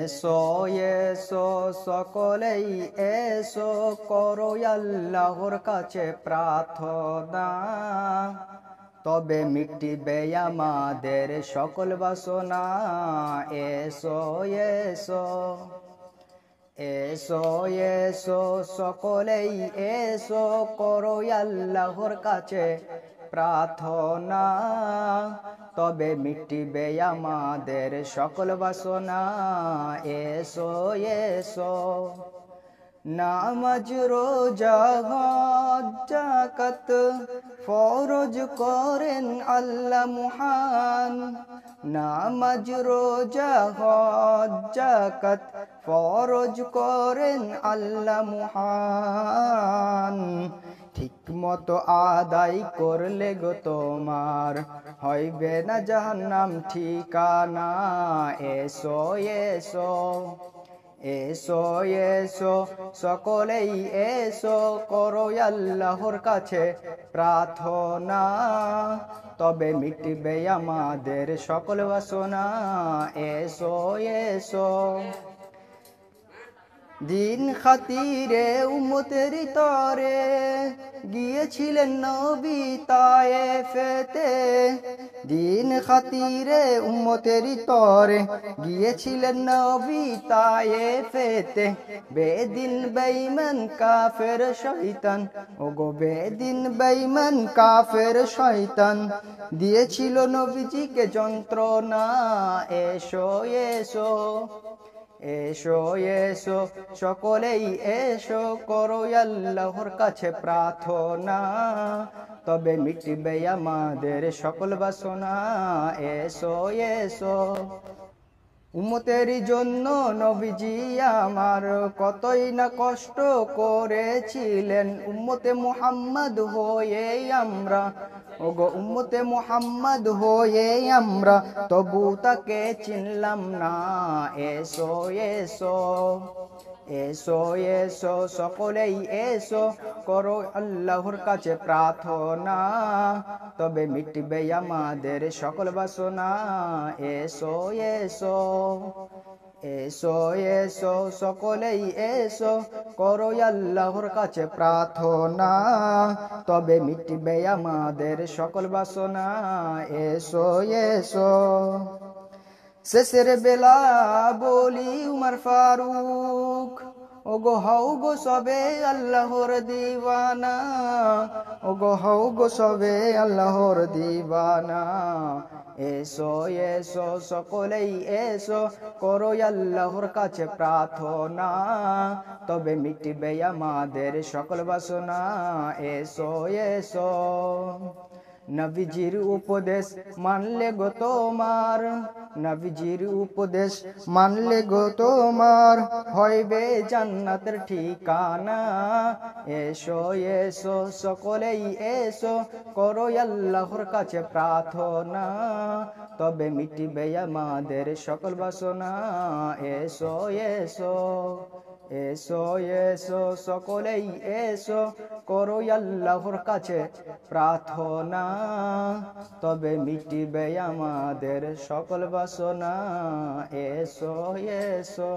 এসো এসো সকলেই এসো করো আল্লাহর কাছে প্রার্থনা, তবে মিটিবে আমাদের সকল বাসনা। এসো এসো এসো এসো সকলেই এসো করো আল্লাহর কাছে প্রার্থনা, তবে মিটিবে আমাদের সকল বাসনা। এসো এসো নামাজ রোজা হজ যাকাত ফরজ করেন আল্লাহ মহান। নামাজ রোজা হজ যাকাত ফরজ করেন আল্লাহ মহান। ঠিক মতো আদায় করলে গো তোমার হইবে না জাহান্নাম ঠিকানা। এসো এসো এসো এসো সকলেই এসো করো আল্লাহর কাছে প্রার্থনা, তবে মিটবে আমাদের সকল বাসনা। এসো এসো দিন খাতিরে উম্মতের তরে গিয়েছিলেন নবী তায়েফেতে। দিন খাতিরে উম্মতের তরে গিয়েছিলেন নবী তায়েফেতে। বেদিন বেঈমান কাফের শয়তান, ওগো বেদিন বেঈমান কাফের শয়তান দিয়েছিল নবীজিকে যন্ত্রণা। এসো এসো এসো এসো সকলেই এসো করো আল্লাহর কাছে প্রার্থনা, তবে মিটবে আমাদের সকল বাসনা। এসো এসো উম্মতের জন্য নবীজি আমার কতই না কষ্ট করেছিলেন। উম্মতে মুহাম্মদ হয়ে আমরা, ওগো উম্মতে মুহাম্মদ হয়ে আমরা তবু তাকে চিনলাম না। এসো এসো এসো এসো সকলেই এসো করো আল্লাহর কাছে প্রার্থনা, তবে মিটবে আমাদের সকল বাসনা। এসো এসো এসো এসো সকলেই এসো করো আল্লাহর কাছে প্রার্থনা, তবে মিটবে আমাদের সকল বাসনা। এসো এসো শেষের বেলা বলি উমর ফারুক, ওগো হও গো সবে আল্লাহর দিওয়ানা। ওগো হও গো সবে আল্লাহর দিওয়ানা। এসো এসো সকলেই এসো করো আল্লাহর কাছে প্রার্থনা, তবে মিটবে আমাদের সকল বাসনা। এসো এসো নবীজির উপদেশ মানলে গো তোমার, নবীজির উপদেশ মানলে গো তোমার হইবে জান্নাতের ঠিকানা। এসো এসো সকলেই এসো করো আল্লাহর কাছে প্রার্থনা, তবে মিটবে আমাদের সকল বাসনা। এসো এসো এসো এসো সকলেই এসো করো আল্লাহর কাছে প্রার্থনা, তবে মিটবে আমাদের সকল বাসনা। এসো এসো।